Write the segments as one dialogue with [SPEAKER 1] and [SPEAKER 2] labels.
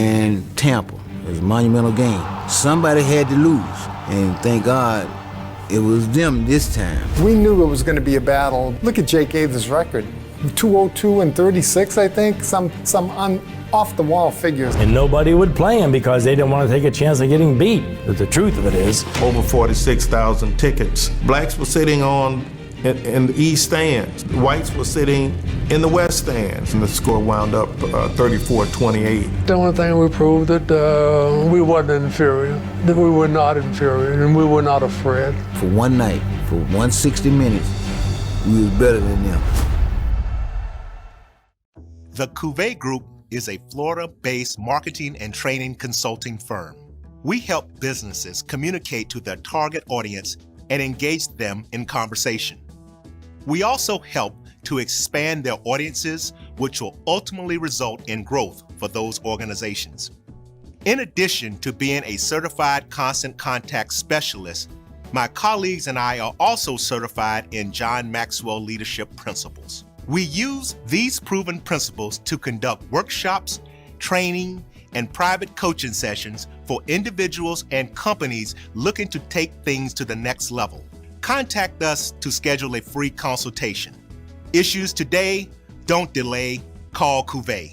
[SPEAKER 1] and Tampa. It was a monumental game. Somebody had to lose, and thank God it was them this time.
[SPEAKER 2] We knew it was going to be a battle. Look at Jake Gaither's record. 202 and 36, I think, some off-the-wall figures.
[SPEAKER 3] And nobody would play him because they didn't want to take a chance of getting beat. But the truth of it is,
[SPEAKER 4] over 46,000 tickets. Blacks were sitting in the east stands. Whites were sitting in the west stands, and the score wound up 34-28.
[SPEAKER 5] The only thing we proved that we wasn't inferior, that we were not inferior, and we were not afraid.
[SPEAKER 1] For one night, for 160 minutes, we was better than them.
[SPEAKER 6] The Cavil Group is a Florida-based marketing and training consulting firm. We help businesses communicate to their target audience and engage them in conversation. We also help to expand their audiences, which will ultimately result in growth for those organizations. In addition to being a certified constant contact specialist, my colleagues and I are also certified in John Maxwell Leadership Principles. We use these proven principles to conduct workshops, training, and private coaching sessions for individuals and companies looking to take things to the next level. Contact us to schedule a free consultation. Issues today, don't delay, call Cavil.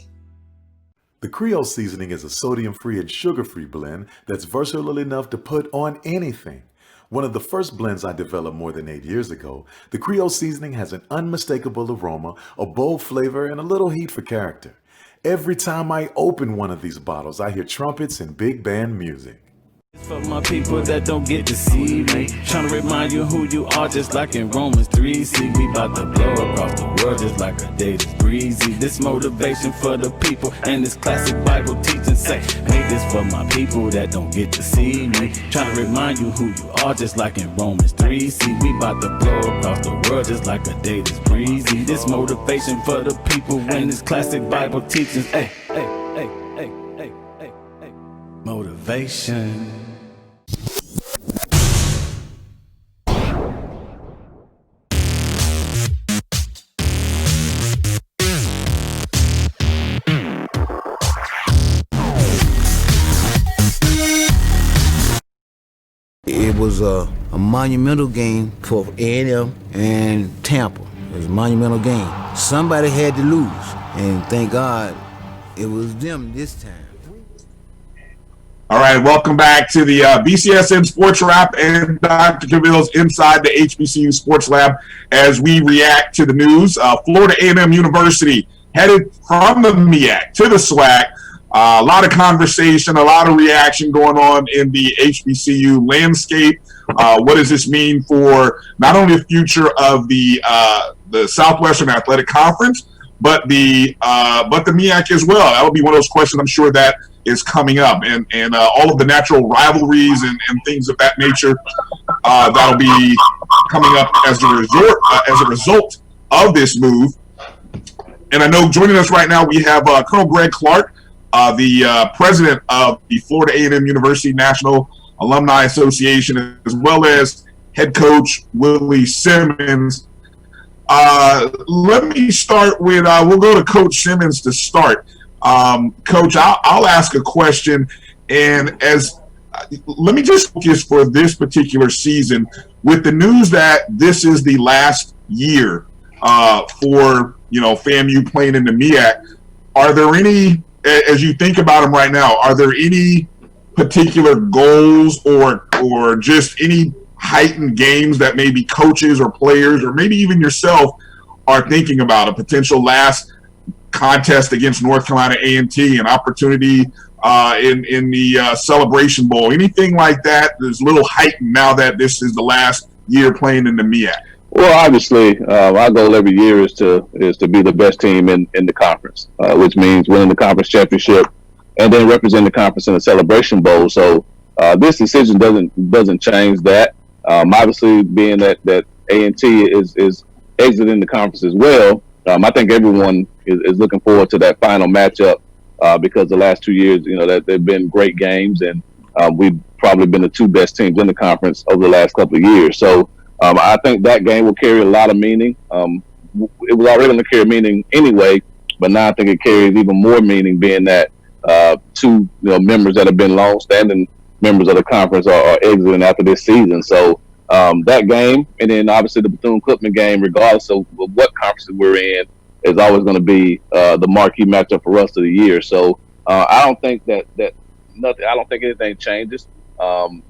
[SPEAKER 7] The Creole seasoning is a sodium-free and sugar-free blend that's versatile enough to put on anything. One of the first blends I developed more than 8 years ago, the Creole seasoning has an unmistakable aroma, a bold flavor, and a little heat for character. Every time I open one of these bottles, I hear trumpets and big band music.
[SPEAKER 8] For my people that don't get to see me, trying to remind you who you are, just like in Romans 3. See, we about to blow across the world just like a day that's breezy. This motivation for the people and this classic Bible teaching say, make this for my people that don't get to see me, trying to remind you who you are, just like in Romans 3. See, we about to blow across the world just like a day that's breezy. This motivation for the people and this classic Bible teaching, hey, hey, hey, hey, hey, hey, hey, motivation.
[SPEAKER 1] It was a monumental game for A&M and Tampa. It was a monumental game. Somebody had to lose, and thank God it was them this time.
[SPEAKER 9] All right, welcome back to the BCSN SportsWrap and Dr. Cavil's Inside the HBCU Sports Lab as we react to the news. Florida A&M University headed from the MEAC to the SWAC. A lot of conversation, a lot of reaction going on in the HBCU landscape. What does this mean for not only the future of the Southwestern Athletic Conference, but the MEAC as well? That will be one of those questions I'm sure that is coming up, and all of the natural rivalries and things of that nature that'll be coming up as a result of this move. And I know joining us right now we have Colonel Greg Clark, the president of the Florida A&M University National Alumni Association, as well as head coach Willie Simmons. Let me start with, we'll go to Coach Simmons to start. Coach, I'll ask a question, and let me just focus for this particular season with the news that this is the last year for FAMU playing in the MEAC. Are there any, as you think about them right now, are there any particular goals or just any heightened games that maybe coaches or players or maybe even yourself are thinking about? A potential last contest against North Carolina A&T, an opportunity in the Celebration Bowl, anything like that? There's a little heightened now that this is the last year playing in the MEAC.
[SPEAKER 10] Well, obviously, our goal every year is to be the best team in the conference, which means winning the conference championship and then represent the conference in the Celebration Bowl. So this decision doesn't change that. Obviously, being that A&T is exiting the conference as well, I think everyone is looking forward to that final matchup because the last 2 years, that they've been great games, and we've probably been the two best teams in the conference over the last couple of years. So I think that game will carry a lot of meaning. It was already going to carry meaning anyway, but now I think it carries even more meaning, being that two members that have been long-standing members of the conference are exiting after this season. So that game, and then obviously the Bethune-Cookman game, regardless of what conference we're in, is always going to be the marquee matchup for us of the year. So I don't think that nothing. I don't think anything changes.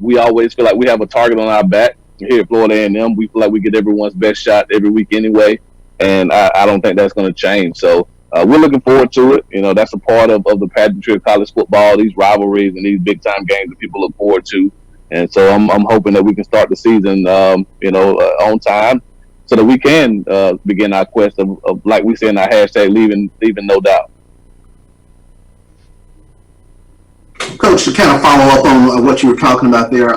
[SPEAKER 10] We always feel like we have a target on our back here at Florida A&M. We feel like we get everyone's best shot every week anyway, and I don't think that's going to change. So we're looking forward to it. that's a part of the pageantry of college football, these rivalries and these big time games that people look forward to. And so I'm hoping that we can start the season, on time, so that we can begin our quest of, like we say in our hashtag, leaving no doubt.
[SPEAKER 11] Coach, to kind of follow up on what you were talking about there,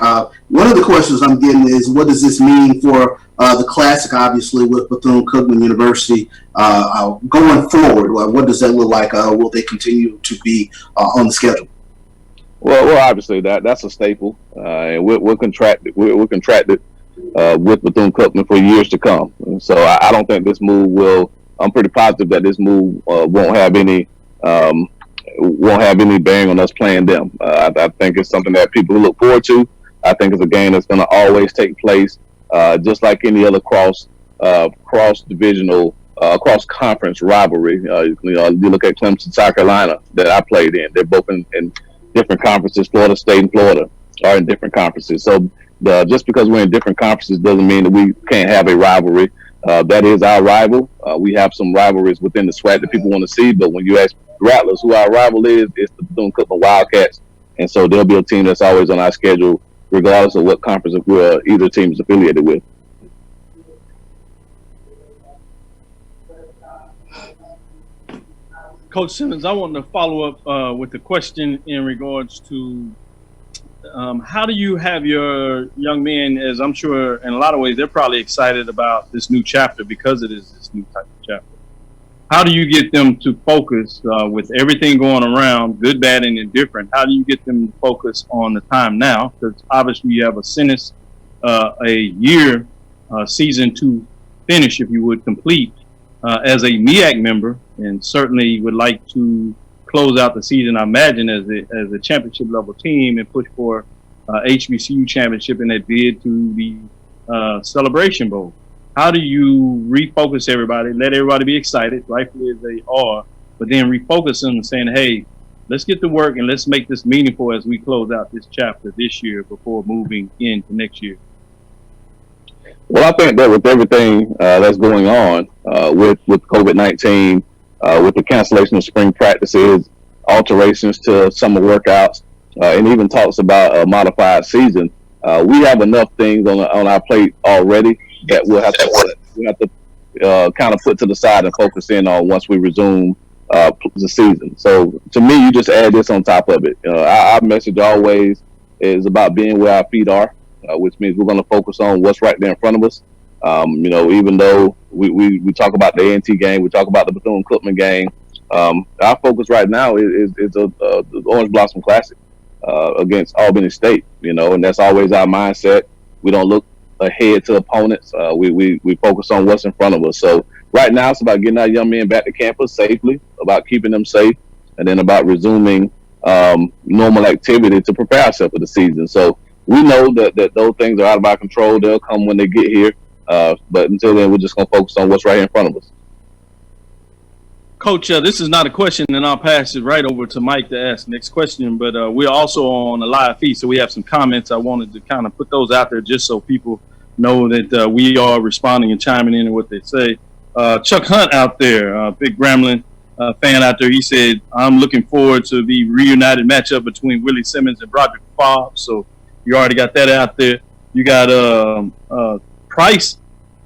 [SPEAKER 11] one of the questions I'm getting is, what does this mean for the Classic, obviously, with Bethune-Cookman University going forward? What does that look like? Will they continue to be on the schedule?
[SPEAKER 10] Well, obviously that's a staple, and we're contracted. We're contracted with Bethune-Cookman for years to come. And so I don't think this move will. I'm pretty positive that this move won't have any bearing on us playing them. I think it's something that people look forward to. I think it's a game that's going to always take place, just like any other cross-divisional, cross-conference rivalry. You look at Clemson, South Carolina, that I played in. They're both in different conferences. Florida State and Florida are in different conferences. So just because we're in different conferences doesn't mean that we can't have a rivalry. That is our rival. We have some rivalries within the SWAC that people want to see, but when you ask Rattlers who our rival is, it's the Bethune-Cookman Wildcats. And so there'll be a team that's always on our schedule, regardless of what conference either team is affiliated with.
[SPEAKER 12] Coach Simmons, I want to follow up with a question in regards to how do you have your young men, as I'm sure in a lot of ways they're probably excited about this new chapter because it is this new type of chapter. How do you get them to focus with everything going around, good, bad, and indifferent? How do you get them to focus on the time now? Because obviously you have a sentence, a year season to finish, if you would, complete as a MEAC member, and certainly would like to close out the season, I imagine, as a championship level team and push for HBCU championship in that bid to the Celebration Bowl. How do you refocus everybody, let everybody be excited, rightfully as they are, but then refocus them and saying, hey, let's get to work and let's make this meaningful as we close out this chapter this year before moving into next year?
[SPEAKER 10] Well, I think that with everything that's going on with COVID-19, with the cancellation of spring practices, alterations to summer workouts, and even talks about a modified season, we have enough things on our plate already that we'll have to kind of put to the side and focus in on once we resume the season. So to me, you just add this on top of it. Our message always is about being where our feet are, which means we're going to focus on what's right there in front of us. Even though we talk about the A&T game, we talk about the Bethune-Cookman game, our focus right now is the Orange Blossom Classic against Albany State, and that's always our mindset. We don't look ahead to opponents. We focus on what's in front of us. So right now it's about getting our young men back to campus safely, about keeping them safe, and then about resuming normal activity to prepare ourselves for the season. So we know that those things are out of our control. They'll come when they get here. But until then, we're just going to focus on what's right here in front of us.
[SPEAKER 12] Coach, this is not a question, and I'll pass it right over to Mike to ask the next question. But we're also on a live feed, so we have some comments. I wanted to kind of put those out there just so people know that we are responding and chiming in on what they say. Chuck Hunt out there, big Gremlin fan out there, he said, I'm looking forward to the reunited matchup between Willie Simmons and Broderick Favre. So you already got that out there. You got Price.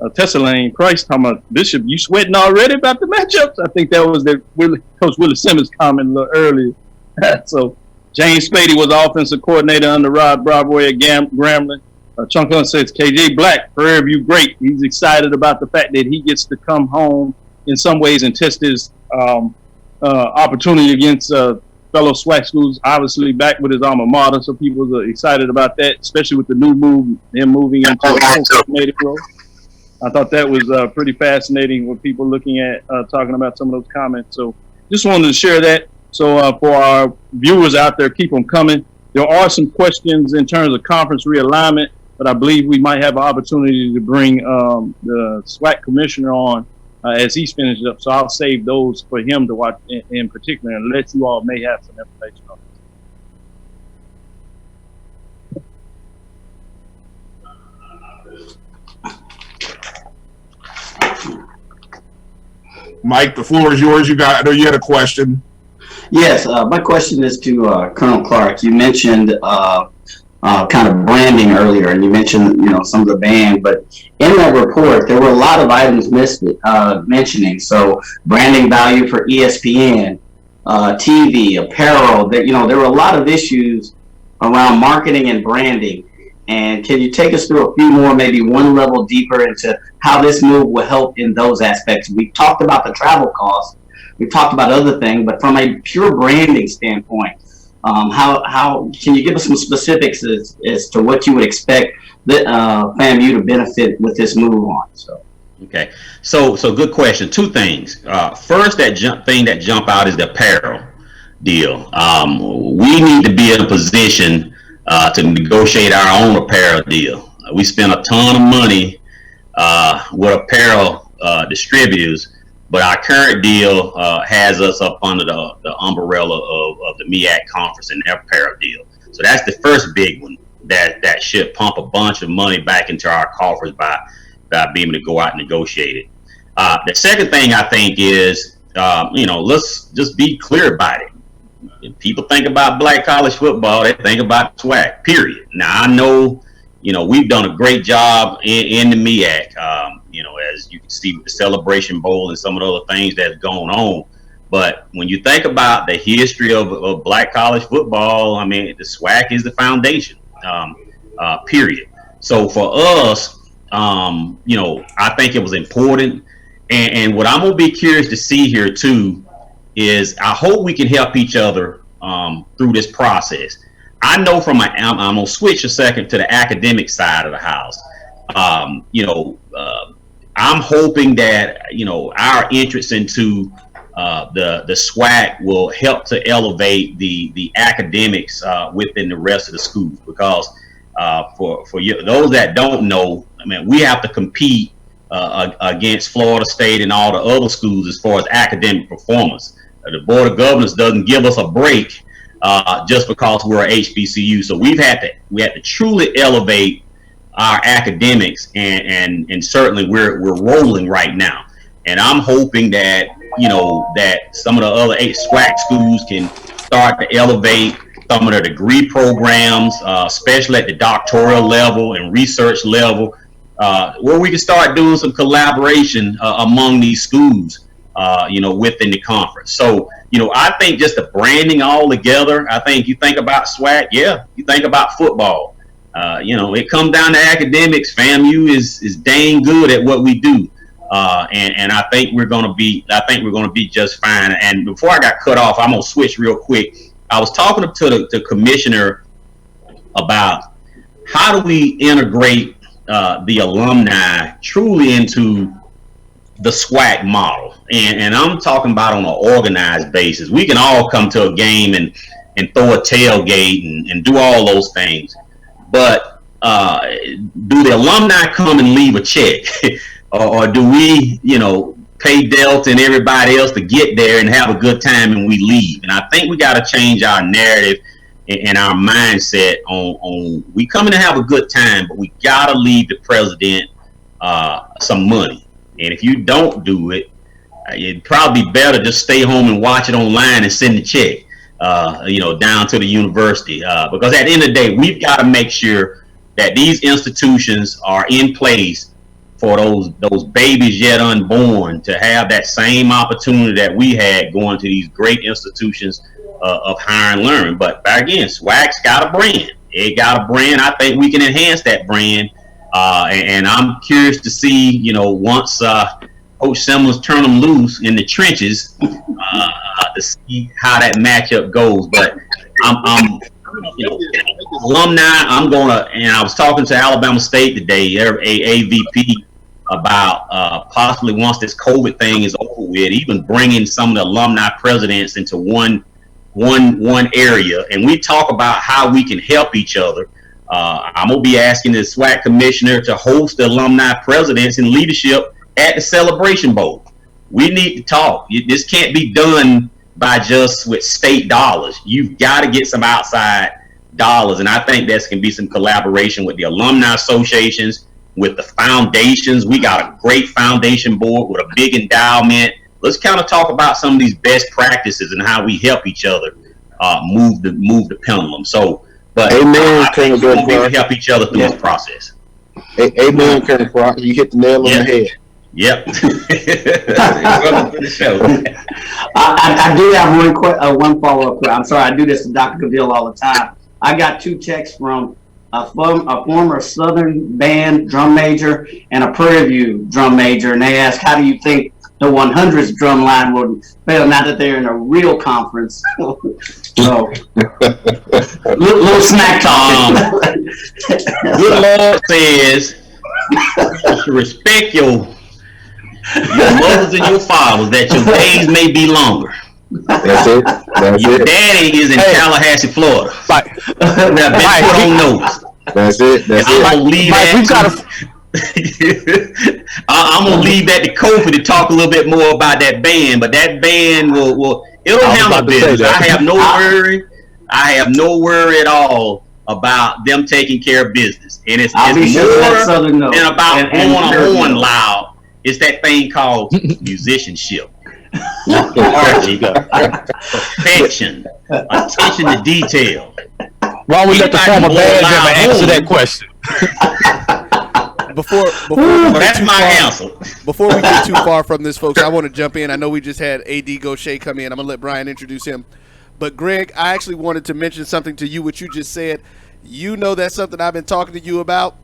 [SPEAKER 12] Tessalane Price talking about, Bishop, you sweating already about the matchups? I think that was Coach Willie Simmons comment a little earlier. So James Spady was offensive coordinator under Rod Bravoy at Grambling. Chunk Hunt says, KJ Black, Prairie View great. He's excited about the fact that he gets to come home in some ways and test his opportunity against fellow SWAC schools, obviously back with his alma mater. So people are excited about that, especially with the new move, him moving into a coordinator role. I thought that was pretty fascinating with people looking at talking about some of those comments. So just wanted to share that. So for our viewers out there, keep them coming. There are some questions in terms of conference realignment, but I believe we might have an opportunity to bring the SWAC commissioner on as he's finished up. So I'll save those for him to watch in particular, and let you all may have some information on
[SPEAKER 9] it. Mike, the floor is yours. I know you had a question.
[SPEAKER 13] Yes, my question is to Colonel Clark. You mentioned kind of branding earlier, and you mentioned some of the band, but in that report there were a lot of items mentioning. So branding value for ESPN, TV, apparel. There were a lot of issues around marketing and branding. And can you take us through a few more, maybe one level deeper into how this move will help in those aspects? We've talked about the travel costs. We've talked about other things, but from a pure branding standpoint, how can you give us some specifics as to what you would expect that FAMU to benefit with this move on?
[SPEAKER 14] Okay, so good question. Two things. First, thing that jump out is the apparel deal. We need to be in a position to negotiate our own apparel deal. We spend a ton of money with apparel distributors, but our current deal has us up under the umbrella of the MEAC conference and their apparel deal. So that's the first big one that should pump a bunch of money back into our coffers by being able to go out and negotiate it. The second thing I think is, let's just be clear about it. If people think about black college football, they think about SWAC, period. Now, I know, we've done a great job in the MEAC, as you can see with the Celebration Bowl and some of the other things that's going on. But when you think about the history of black college football, I mean, the SWAC is the foundation, period. So for us, I think it was important. And what I'm going to be curious to see here, too, is I hope we can help each other through this process. I know I'm going to switch a second to the academic side of the house. I'm hoping that, our entrance into the SWAC will help to elevate the academics within the rest of the schools, because for those that don't know, I mean, we have to compete against Florida State and all the other schools as far as academic performance. The Board of Governors doesn't give us a break just because we're a HBCU. So we had to truly elevate our academics, and certainly we're rolling right now. And I'm hoping that that some of the other SWAC schools can start to elevate some of the degree programs, especially at the doctoral level and research level, where we can start doing some collaboration among these schools, within the conference. So, I think just the branding all together, I think you think about SWAC, you think about football. It comes down to academics. FAMU is dang good at what we do. And I think we're going to be just fine. And before I got cut off, I'm going to switch real quick. I was talking to the commissioner about how do we integrate the alumni truly into the SWAC model. And I'm talking about on an organized basis. We can all come to a game and throw a tailgate and do all those things. But do the alumni come and leave a check? or do we, pay Delta and everybody else to get there and have a good time and we leave? And I think we got to change our narrative and our mindset on we coming to have a good time, but we got to leave the president some money. And if you don't do it, it'd probably be better just stay home and watch it online and send the check, down to the university. Because at the end of the day, we've got to make sure that these institutions are in place for those babies yet unborn to have that same opportunity that we had going to these great institutions of higher and learning. But again, SWAC's got a brand. It got a brand. I think we can enhance that brand. And I'm curious to see, once Coach Simmons turn them loose in the trenches to see how that matchup goes. But I'm alumni, and I was talking to Alabama State today, AVP, about possibly once this COVID thing is over with, even bringing some of the alumni presidents into one one area, and we talk about how we can help each other. I'm gonna be asking the SWAC commissioner to host the alumni presidents and leadership at the Celebration Bowl. We need to talk. This can't be done by just with state dollars. You've got to get some outside dollars, and I think there's can be some collaboration with the alumni associations, with the foundations. We got a great foundation board with a big endowment. Let's kind of talk about some of these best practices and how we help each other move the pendulum. So, but
[SPEAKER 15] amen,
[SPEAKER 14] I think we're going to help each other through this process.
[SPEAKER 15] Amen, Colonel Clark. You hit the nail on the head.
[SPEAKER 14] Yep.
[SPEAKER 13] I do have one follow-up. I'm sorry, I do this to Dr. Cavil all the time. I got 2 texts from a former Southern band drum major and a Prairie View drum major, and they ask, how do you think the 100th drum line would fail now that they're in a real conference? So, little snack talk.
[SPEAKER 14] Good Lord says you should respect your mothers and your fathers, that your days may be longer.
[SPEAKER 15] That's it. That's
[SPEAKER 14] your
[SPEAKER 15] it.
[SPEAKER 14] daddy is in Tallahassee, Florida. That been put on notice.
[SPEAKER 15] That's it. That's it.
[SPEAKER 14] I'm gonna leave I'm gonna leave that to Kofi to talk a little bit more about that band, but that band will it'll handle business. I have no worry. I have no worry at all about them taking care of business, and it's more than about on loud. It's that thing called musicianship. Perfection, attention to detail.
[SPEAKER 16] Why don't we let the former band member answer that question?
[SPEAKER 17] Before
[SPEAKER 14] that's my answer.
[SPEAKER 17] Before we get too far from this, folks, I want to jump in. I know we just had AD Gosha come in. I'm gonna let Brian introduce him. But Greg, I actually wanted to mention something to you, what you just said. You know that's something I've been talking to you about.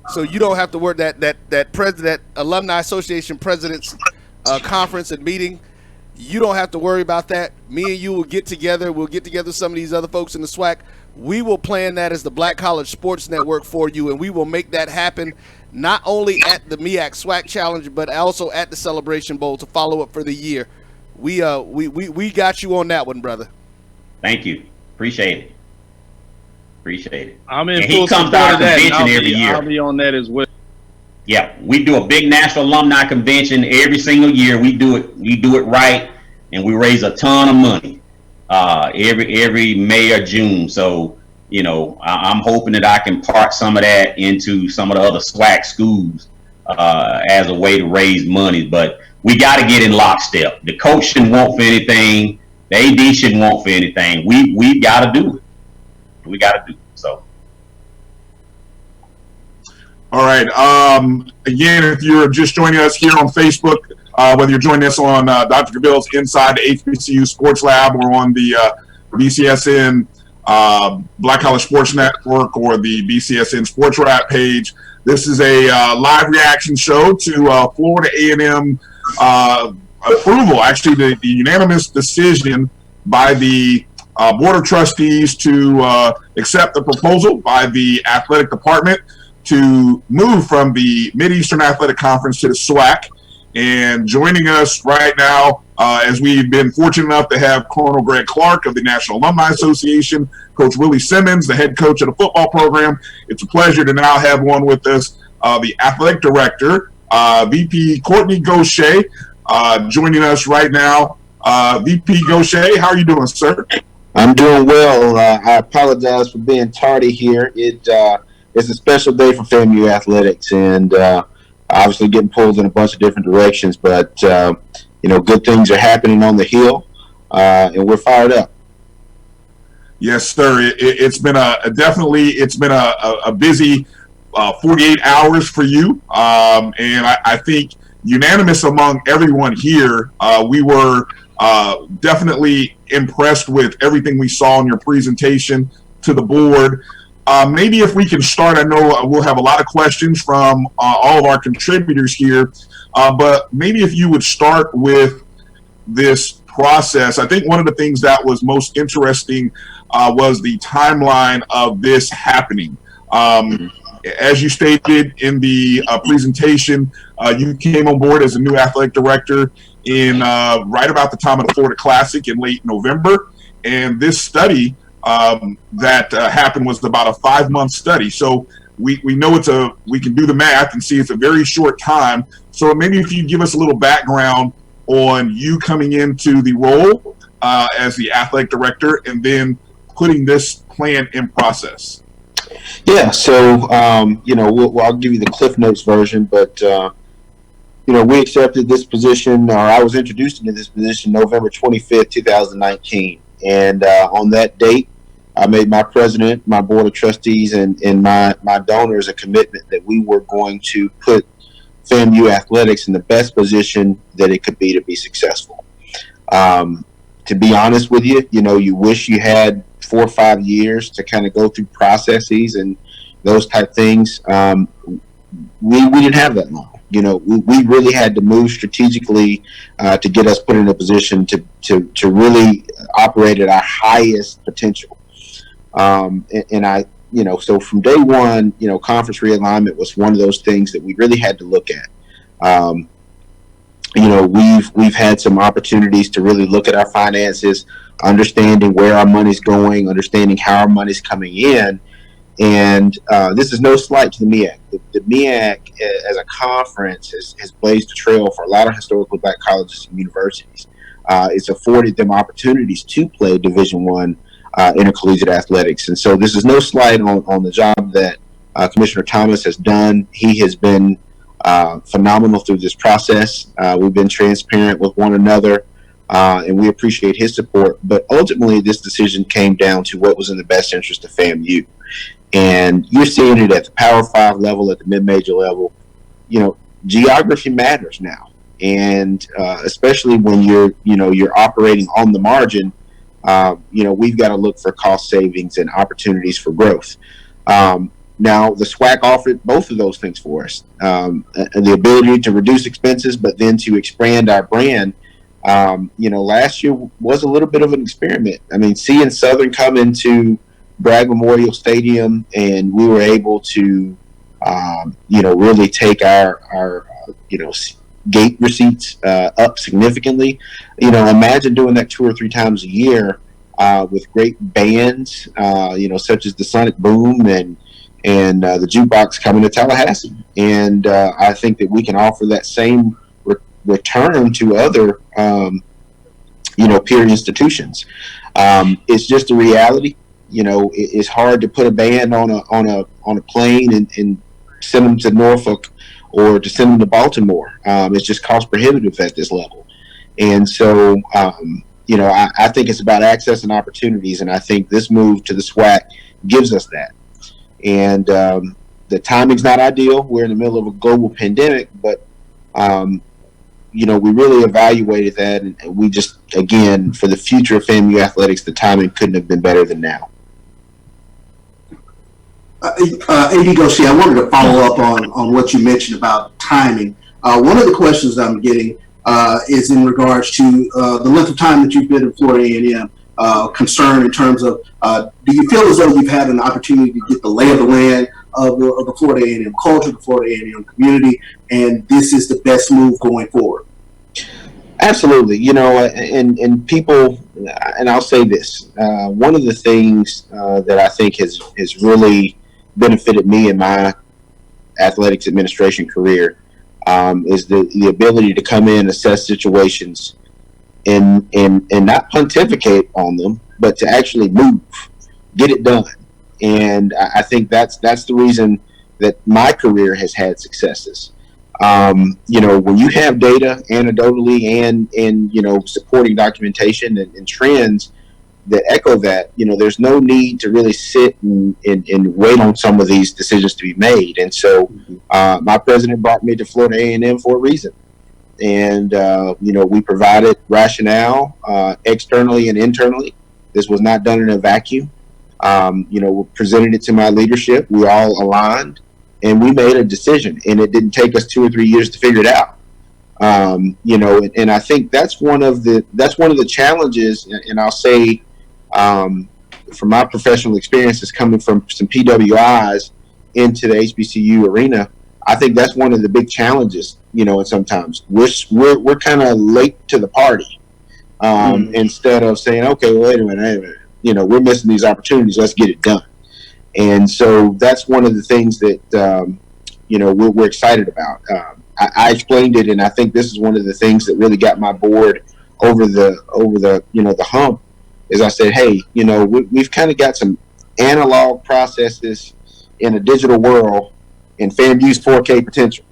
[SPEAKER 17] So you don't have to worry that Alumni Association President's conference and meeting. You don't have to worry about that. Me and you will get together. We'll get together some of these other folks in the SWAC. We will plan that as the Black College Sports Network for you, and we will make that happen not only at the MEAC SWAC Challenge, but also at the Celebration Bowl to follow up for the year. We got you on that one, brother.
[SPEAKER 14] Thank you. Appreciate it. Appreciate it.
[SPEAKER 12] I'm in
[SPEAKER 14] and
[SPEAKER 12] full
[SPEAKER 14] he comes
[SPEAKER 12] support
[SPEAKER 14] to our
[SPEAKER 12] of that.
[SPEAKER 14] convention every year.
[SPEAKER 12] I'll be on that as well.
[SPEAKER 14] Yeah, we do a big national alumni convention every single year. We do it right, and we raise a ton of money every May or June. So, you know, I'm hoping that I can park some of that into some of the other SWAC schools as a way to raise money. But we got to get in lockstep. The coach shouldn't want for anything. The AD shouldn't want for anything. We got to do it. We got to do it. So.
[SPEAKER 9] All right. Again, if you're just joining us here on Facebook, whether you're joining us on Dr. Cavil's Inside the HBCU Sports Lab or on the BCSN Black College Sports Network or the BCSN SportsWrap page, this is a live reaction show to Florida A&M approval, actually the unanimous decision by the Board of Trustees to accept the proposal by the athletic department to move from the Mid-Eastern Athletic Conference to the SWAC. And joining us right now, as we've been fortunate enough to have Colonel Greg Clark of the National Alumni Association, Coach Willie Simmons, the head coach of the football program. It's a pleasure to now have one with us, the athletic director, VP Kortne Gosha, joining us right now. VP Gosha, how are you doing, sir?
[SPEAKER 15] I'm doing well. I apologize for being tardy here. It's a special day for FAMU athletics, and obviously getting pulled in a bunch of different directions. But you know, good things are happening on the Hill, and we're fired up.
[SPEAKER 9] Yes, sir. It's been a busy 48 hours for you, and I think unanimous among everyone here. We were definitely impressed with everything we saw in your presentation to the board. Maybe if we can start, I know we'll have a lot of questions from all of our contributors here, but maybe if you would start with this process. I think one of the things that was most interesting was the timeline of this happening. As you stated in the presentation, you came on board as a new athletic director in right about the time of the Florida Classic in late November. And this study that happened was about a 5-month study. So we know we can do the math and see it's a very short time. So maybe if you give us a little background on you coming into the role as the athletic director and then putting this plan in process.
[SPEAKER 15] Yeah, so I'll give you the Cliff Notes version, but we accepted this position, or I was introduced into this position November 25th, 2019, and on that date, I made my president, my board of trustees, and my donors a commitment that we were going to put FAMU athletics in the best position that it could be to be successful. To be honest with you, you wish you had 4 or 5 years to kind of go through processes and those type things. We didn't have that long. We really had to move strategically to get us put in a position to really operate at our highest potential. So from day one, conference realignment was one of those things that we really had to look at. We've had some opportunities to really look at our finances, understanding where our money's going, understanding how our money's coming in. And this is no slight to the MEAC. The MEAC as a conference has blazed a trail for a lot of historically black colleges and universities. It's afforded them opportunities to play Division I intercollegiate athletics. And so this is no slight on the job that Commissioner Thomas has done. He has been phenomenal through this process. We've been transparent with one another, and we appreciate his support. But ultimately, this decision came down to what was in the best interest of FAMU. And you're seeing it at the Power 5 level, at the mid-major level. Geography matters now, and especially when you're operating on the margin. We've got to look for cost savings and opportunities for growth. Now, the SWAC offered both of those things for us, the ability to reduce expenses, but then to expand our brand. Last year was a little bit of an experiment. I mean, seeing Southern come into Bragg Memorial Stadium, and we were able to, really take our gate receipts up significantly. Imagine doing that 2 or 3 times a year with great bands, such as the Sonic Boom and the Jukebox coming to Tallahassee. And I think that we can offer that same return to other, peer institutions. It's just a reality. It's hard to put a band on a plane and send them to Norfolk or to send them to Baltimore. It's just cost prohibitive at this level. And so, I think it's about access and opportunities, and I think this move to the SWAC gives us that. And the timing's not ideal. We're in the middle of a global pandemic, but, we really evaluated that, and we just, again, for the future of FAMU athletics, the timing couldn't have been better than now.
[SPEAKER 11] AD Gosha, I wanted to follow up on what you mentioned about timing. One of the questions I'm getting is in regards to the length of time that you've been in Florida A&M, concern in terms of, do you feel as though you've had an opportunity to get the lay of the land of the Florida A&M culture, the Florida A&M community, and this is the best move going forward?
[SPEAKER 15] Absolutely. And people, and I'll say this, one of the things that I think has really benefited me in my athletics administration career is the ability to come in, assess situations, and not pontificate on them, but to actually move, get it done. And I think that's the reason that my career has had successes. When you have data anecdotally and supporting documentation and trends that echo that, there's no need to really sit and wait on some of these decisions to be made. And so my president brought me to Florida A&M for a reason. And, we provided rationale externally and internally. This was not done in a vacuum. We presented it to my leadership. We all aligned, and we made a decision. And it didn't take us 2 or 3 years to figure it out. And I think that's one of the challenges. And I'll say, from my professional experiences coming from some PWIs into the HBCU arena, I think that's one of the big challenges. And sometimes we're kind of late to the party. instead of saying, okay, wait a minute, we're missing these opportunities. Let's get it done. And so that's one of the things that, we're excited about. I explained it, and I think this is one of the things that really got my board over the hump. Is I said, hey, we've kind of got some analog processes in a digital world, and FAMU's 4K potential.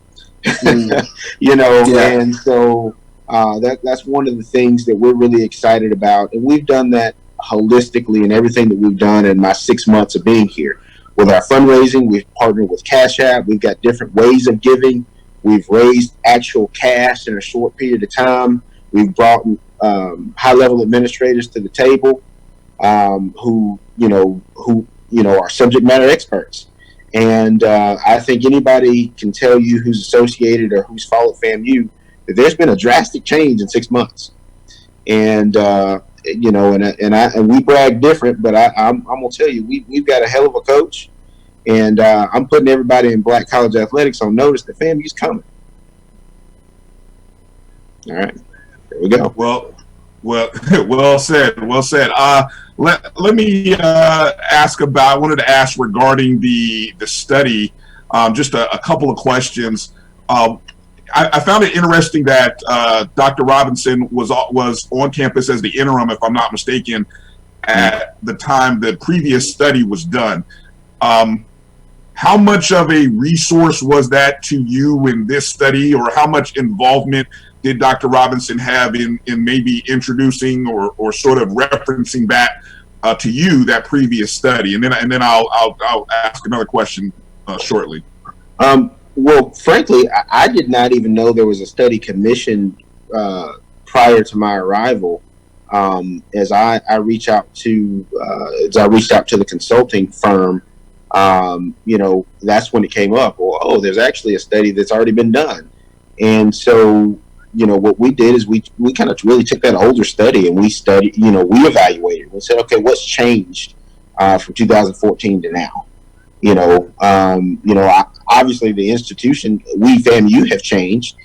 [SPEAKER 15] And so that's one of the things that we're really excited about, and we've done that holistically in everything that we've done in my 6 months of being here. With our fundraising, we've partnered with Cash App. We've got different ways of giving. We've raised actual cash in a short period of time. We've brought high-level administrators to the table who are subject matter experts. And I think anybody can tell you who's associated or who's followed FAMU that there's been a drastic change in 6 months. And and we brag different, but I'm gonna tell you, we've got a hell of a coach, and I'm putting everybody in Black college athletics on notice that FAMU's coming. All right, there we go.
[SPEAKER 9] Well said. Let me ask about. I wanted to ask regarding the study. Just a couple of questions. I found it interesting that Dr. Robinson was on campus as the interim, if I'm not mistaken, at the time the previous study was done. How much of a resource was that to you in this study, or how much involvement did Dr. Robinson have in maybe introducing or sort of referencing back to you that previous study? And then I'll ask another question shortly.
[SPEAKER 15] Well, frankly, I did not even know there was a study commissioned prior to my arrival. As I reached out to the consulting firm, that's when it came up. Well, there's actually a study that's already been done. And so, what we did is we kind of really took that older study and we studied, we evaluated. We said, okay, what's changed from 2014 to now? Obviously the institution, we FAMU have changed.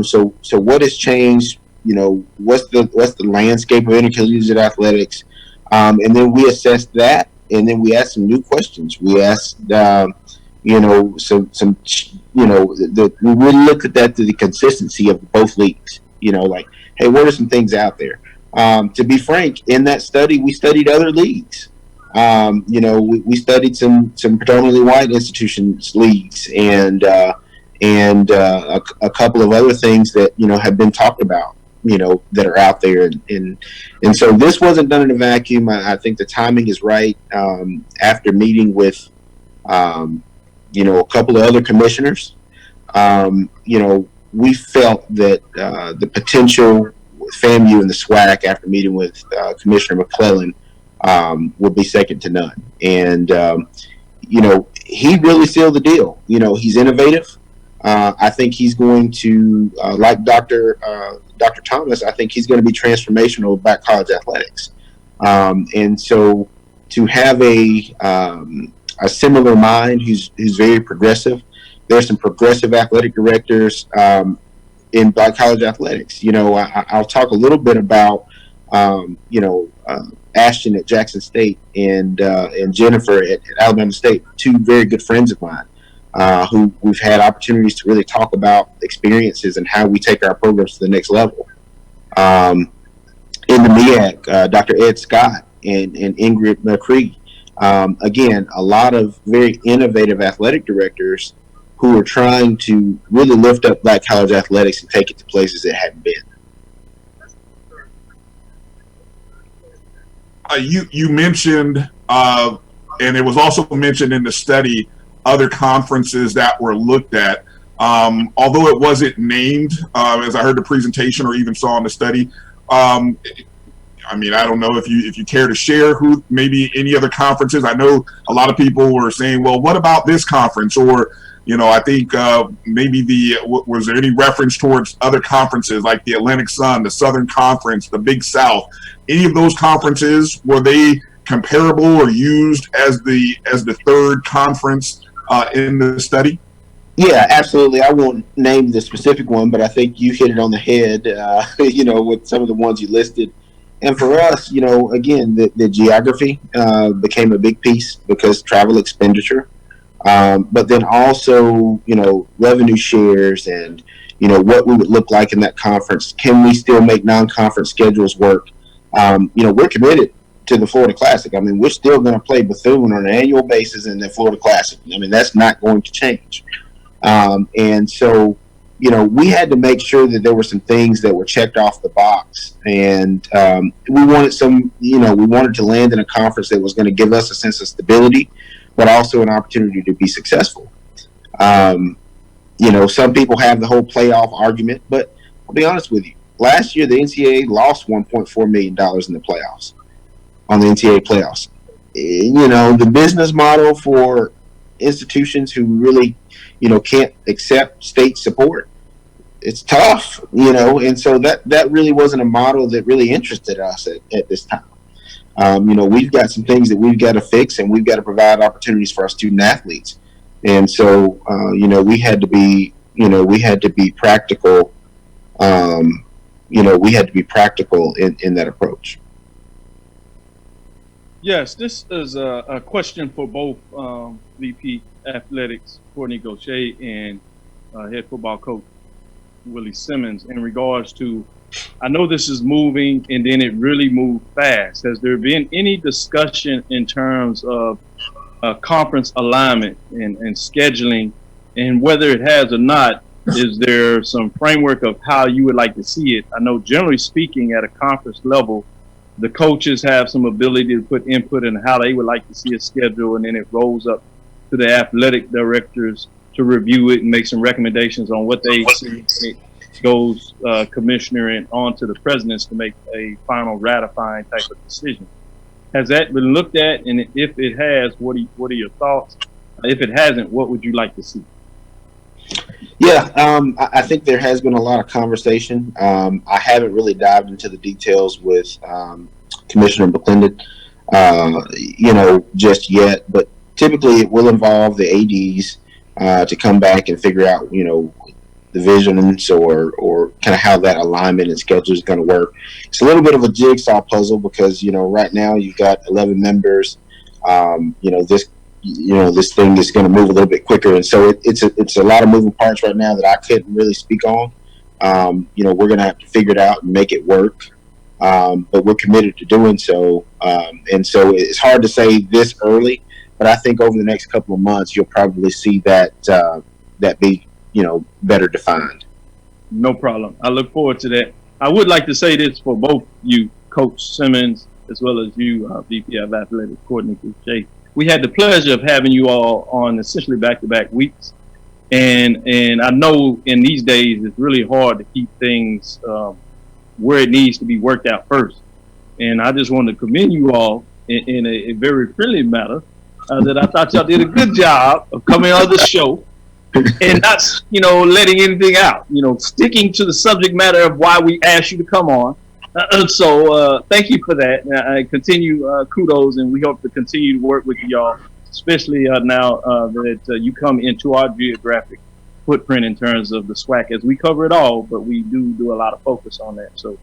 [SPEAKER 15] So what has changed? What's the landscape of intercollegiate athletics? And then we assessed that, and then we asked some new questions. We asked, we really looked at that to the consistency of both leagues. Like, hey, what are some things out there? To be frank, in that study, we studied other leagues. We studied some predominantly white institutions leagues and a couple of other things that have been talked about that are out there, and so this wasn't done in a vacuum. I think the timing is right. After meeting with a couple of other commissioners, we felt that the potential with FAMU and the SWAC, after meeting with Commissioner McClelland, would be second to none. And, he really sealed the deal. He's innovative. I think he's going to, like Dr. Thomas, I think he's going to be transformational about college athletics. And so to have a similar mind who's very progressive, there's some progressive athletic directors in Black college athletics. I'll talk a little bit about, Ashton at Jackson State and Jennifer at Alabama State, two very good friends of mine, who we've had opportunities to really talk about experiences and how we take our programs to the next level. In the MEAC, Dr. Ed Scott and Ingrid McCree. Again, a lot of very innovative athletic directors who are trying to really lift up Black college athletics and take it to places it hadn't been.
[SPEAKER 9] You mentioned, and it was also mentioned in the study, other conferences that were looked at. Although it wasn't named, as I heard the presentation or even saw in the study, I don't know if you care to share who, maybe any other conferences. I know a lot of people were saying, well, what about this conference? Or, I think maybe was there any reference towards other conferences like the Atlantic Sun, the Southern Conference, the Big South? Any of those conferences, were they comparable or used as the third conference in the study?
[SPEAKER 15] Yeah, absolutely. I won't name the specific one, but I think you hit it on the head, with some of the ones you listed. And for us, again, the geography became a big piece because travel expenditure, but then also, revenue shares and, what we would look like in that conference. Can we still make non-conference schedules work? We're committed to the Florida Classic. I mean, we're still going to play Bethune on an annual basis in the Florida Classic. I mean, that's not going to change. And so, we had to make sure that there were some things that were checked off the box. And we wanted we wanted to land in a conference that was going to give us a sense of stability, but also an opportunity to be successful. Some people have the whole playoff argument, but I'll be honest with you. Last year, the NCAA lost $1.4 million in the playoffs, on the NCAA playoffs. The business model for institutions who really can't accept state support, it's tough, and so that really wasn't a model that really interested us at this time. We've got some things that we've got to fix, and we've got to provide opportunities for our student athletes. And so, we had to be practical. We had to be practical in that approach.
[SPEAKER 12] Yes, this is a question for both VP Athletics Kortne Gosha and head football coach Willie Simmons in regards to, I know this is moving and then it really moved fast. Has there been any discussion in terms of conference alignment and scheduling, and whether it has or not, is there some framework of how you would like to see it? I know generally speaking at a conference level, the coaches have some ability to put input in how they would like to see a schedule, and then it rolls up to the athletic directors to review it and make some recommendations on what they see. It goes commissioner and on to the presidents to make a final ratifying type of decision. Has that been looked at? And if it has, what are your thoughts? If it hasn't, what would you like to see?
[SPEAKER 15] Yeah, I think there has been a lot of conversation. I haven't really dived into the details with Commissioner McClelland, just yet. But typically, it will involve the ADs to come back and figure out, the visions or kind of how that alignment and schedule is going to work. It's a little bit of a jigsaw puzzle because right now you've got 11 members. This thing is going to move a little bit quicker, and so it's a lot of moving parts right now that I couldn't really speak on. We're going to have to figure it out and make it work, but we're committed to doing so. And so it's hard to say this early, but I think over the next couple of months you'll probably see that be better defined.
[SPEAKER 12] No problem. I look forward to that. I would like to say this for both you, Coach Simmons, as well as you, VP of Athletics, Kortne Gosha. We had the pleasure of having you all on essentially back-to-back weeks. And I know in these days it's really hard to keep things where it needs to be worked out first. And I just wanted to commend you all in a very friendly manner that I thought y'all did a good job of coming on the show and not, letting anything out, sticking to the subject matter of why we asked you to come on. So thank you for that. I continue kudos, and we hope to continue to work with y'all, especially now that you come into our geographic footprint in terms of the SWAC, as we cover it all, but we do a lot of focus on that. So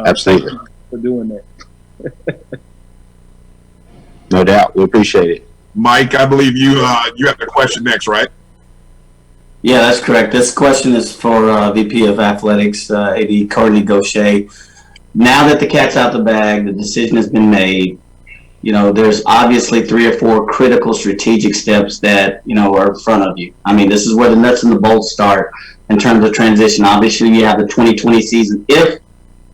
[SPEAKER 15] absolutely,
[SPEAKER 12] thank you for doing that.
[SPEAKER 15] No doubt, we appreciate it.
[SPEAKER 9] Mike, I believe you have a question next, right?
[SPEAKER 13] Yeah, that's correct. This question is for VP of Athletics, AD Kortne Gosha. Now that the cat's out the bag, the decision has been made. There's obviously 3 or 4 critical strategic steps that are in front of you. I mean, this is where the nuts and the bolts start in terms of transition. Obviously, you have the 2020 season. If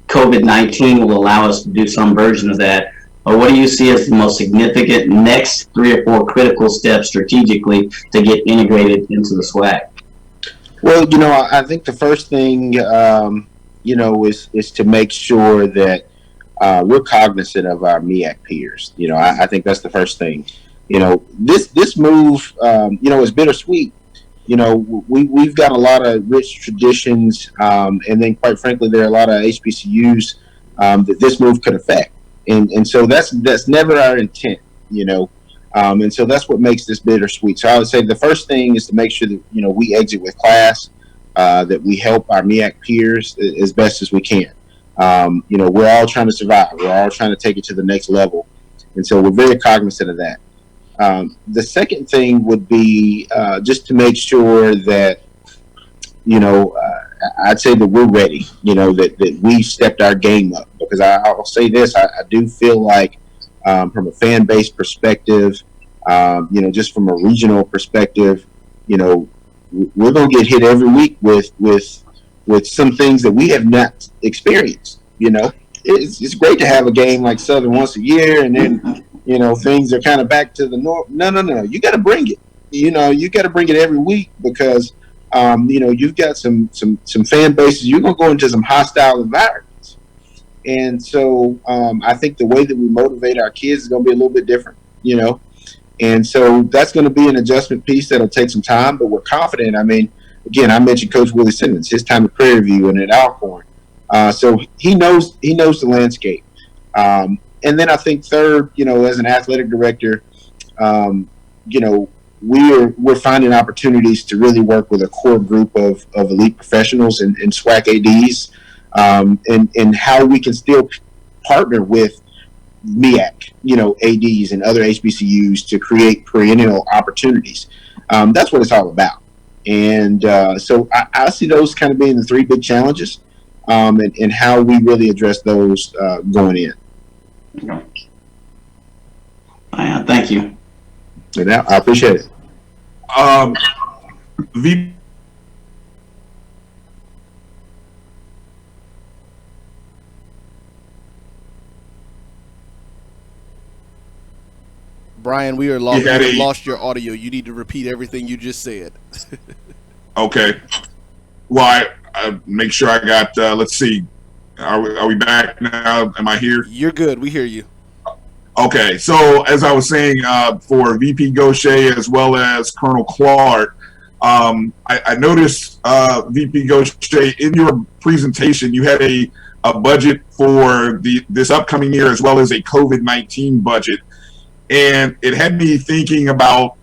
[SPEAKER 13] COVID-19 will allow us to do some version of that, or what do you see as the most significant next 3 or 4 critical steps strategically to get integrated into the SWAC?
[SPEAKER 15] Well, I think the first thing, is to make sure that we're cognizant of our MEAC peers. I think that's the first thing. This move, is bittersweet. We've got a lot of rich traditions, and then quite frankly, there are a lot of HBCUs that this move could affect. And so that's never our intent. And so that's what makes this bittersweet. So I would say the first thing is to make sure that, we exit with class, that we help our MEAC peers as best as we can. We're all trying to survive. We're all trying to take it to the next level. And so we're very cognizant of that. The second thing would be just to make sure that, I'd say that we're ready, that we've stepped our game up. Because I'll say this, I do feel like from a fan base perspective, just from a regional perspective, we're going to get hit every week with some things that we have not experienced. It's great to have a game like Southern once a year, and then things are kind of back to the norm. No, you got to bring it. You got to bring it every week because you've got some fan bases. You're going to go into some hostile environments, and so I think the way that we motivate our kids is going to be a little bit different. And so that's going to be an adjustment piece that'll take some time, but we're confident. I mean, again, I mentioned Coach Willie Simmons, his time at Prairie View and at Alcorn. So he knows the landscape. And then I think third, as an athletic director, we're finding opportunities to really work with a core group of elite professionals and SWAC ADs, and how we can still partner with MEAC, ADs and other HBCUs to create perennial opportunities. That's what it's all about. And so I see those kind of being the three big challenges, and how we really address those going in.
[SPEAKER 13] Okay. Thank you.
[SPEAKER 15] And I appreciate it.
[SPEAKER 17] Brian, we are lost. We lost your audio. You need to repeat everything you just said.
[SPEAKER 9] Okay. Well, I make sure I got. Let's see. Are we back now? Am I here?
[SPEAKER 17] You're good. We hear you.
[SPEAKER 9] Okay. So as I was saying, for VP Gosha as well as Colonel Clark, I noticed VP Gosha, in your presentation, you had a budget for this upcoming year as well as a COVID-19 budget. And it had me thinking about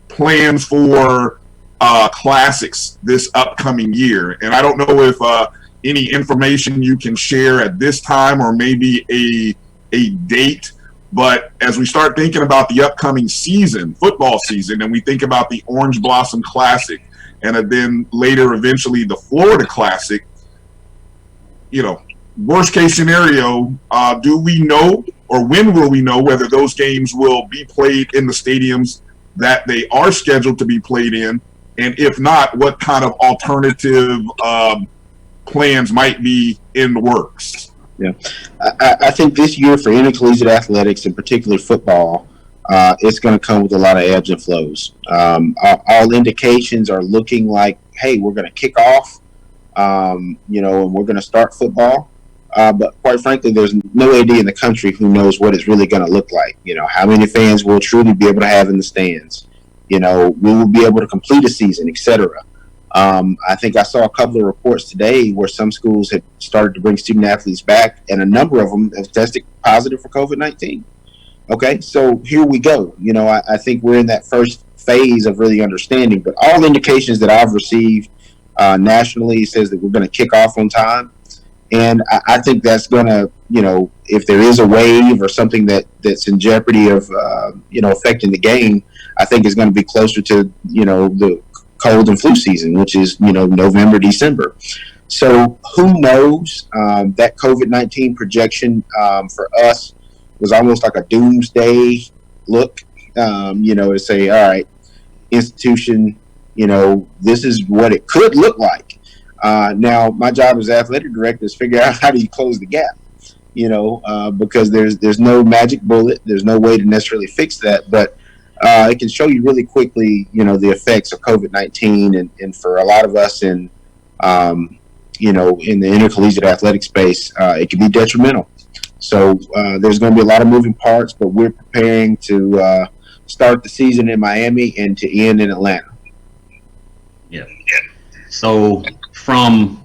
[SPEAKER 9] plans for classics this upcoming year. And I don't know if any information you can share at this time or maybe a date. But as we start thinking about the upcoming season, football season, and we think about the Orange Blossom Classic and then later eventually the Florida Classic, worst case scenario, do we know or when will we know whether those games will be played in the stadiums that they are scheduled to be played in? And if not, what kind of alternative plans might be in the works?
[SPEAKER 15] Yeah, I think this year for intercollegiate athletics and particularly football, it's going to come with a lot of ebbs and flows. All indications are looking like, hey, we're going to kick off, and we're going to start football. But quite frankly, there's no AD in the country who knows what it's really going to look like. How many fans we'll truly be able to have in the stands. We will be able to complete a season, etc. I think I saw a couple of reports today where some schools had started to bring student athletes back, and a number of them have tested positive for COVID-19. Okay, so here we go. I think we're in that first phase of really understanding, but all indications that I've received nationally says that we're going to kick off on time. And I think that's going to, if there is a wave or something that's in jeopardy of, affecting the game, I think it's going to be closer to, the cold and flu season, which is, November, December. So who knows? That COVID-19 projection for us was almost like a doomsday look, to say, all right, institution, this is what it could look like. Now, my job as athletic director is figure out how do you close the gap, because there's no magic bullet. There's no way to necessarily fix that, but it can show you really quickly, the effects of COVID-19, and for a lot of us in the intercollegiate athletic space, it can be detrimental. So there's going to be a lot of moving parts, but we're preparing to start the season in Miami and to end in Atlanta.
[SPEAKER 14] Yeah. So from